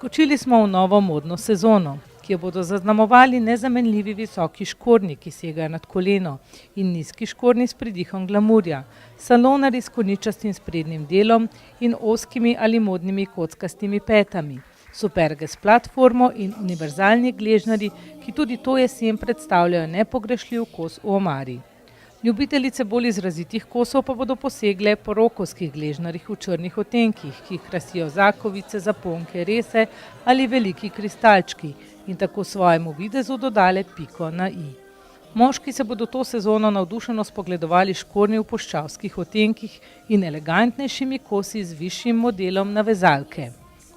Skočili smo v novo modno sezono, ki jo bodo zaznamovali nezamenljivi visoki škornji, ki segajo nad koleno, in nizki škornji s pridihom glamurja, salonarji s koničastim sprednjim delom in ozkimi ali modnimi kockastimi petami, superge s platformo in univerzalni gležnarji, ki tudi to jesen predstavljajo nepogrešljiv kos v omari. Ljubiteljice bolj izrazitih kosov pa bodo posegle po rokovskih gležnarjih v črnih odtenkih, ki jih krasijo zakovice, zaponke, rese ali veliki kristalčki in tako svojemu videzu dodale piko na i. Moški se bodo to sezono navdušeno spogledovali škornji v puščavskih odtenkih in elegantnejšimi kosi z višjim modelom na vezalke.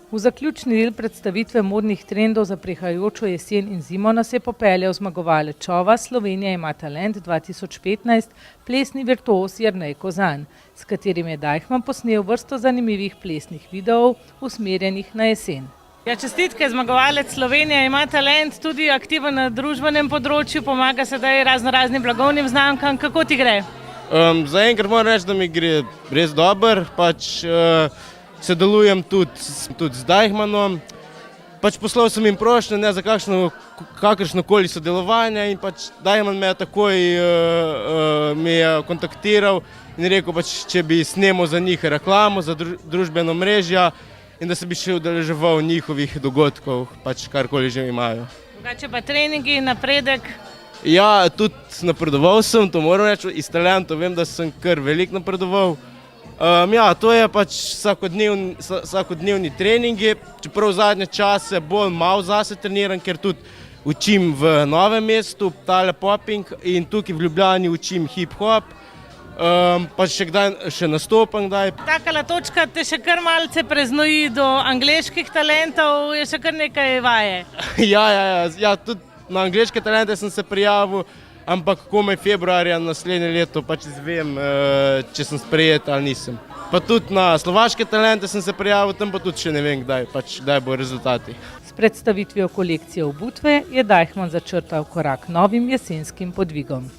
V zaključni del predstavitve modnih trendov za prihajajočo jesen in zimo nas je popeljal zmagovalec šova Slovenija ima talent 2015, plesni virtuoz Jernej Kozan, s katerim je Deichmann posnel vrsto zanimivih plesnih videov usmerjenih na jesen. Ja, čestitke, zmagovalec Slovenija ima talent, tudi aktiven na družbenem področju, pomaga sedaj raznim blagovnim znamkam. Kako ti gre? Zaenkrat moram reči, da mi gre res dobro. Sodelujem tudi z Deichmannom. Poslal sem jim prošnjo ne za kakršnokoli sodelovanje in Deichmann me je takoj kontaktiral in rekel, če bi snemal za njih reklamo, za družbeno mrežja in da se bi še udeleževal njihovih dogodkov, karkoli že imajo. Drugače pa treningi, napredek? Ja, tudi napredoval sem, to moram reči, iz talentov vem, da sem kar veliko napredoval. Ja, to je vsakodnevni treningi, čeprav v zadnje čase bolj malo zase treniram, ker tudi učim v Novem mestu, tale popping in tukaj v Ljubljani učim hip-hop, še nastopam kdaj. Takala točka te še kar malce preznoji do angleških talentov, je še kar nekaj vaje. Ja, tudi na angleške talente sem se prijavil, ampak komaj februarja naslednje leto izvem, če sem sprejet ali nisem. Pa tudi na slovaške talente sem se prijavil, tam pa tudi še ne vem kdaj bo rezultati. S predstavitvijo kolekcije obutve je Deichmann začrtal korak novim jesenskim podvigom.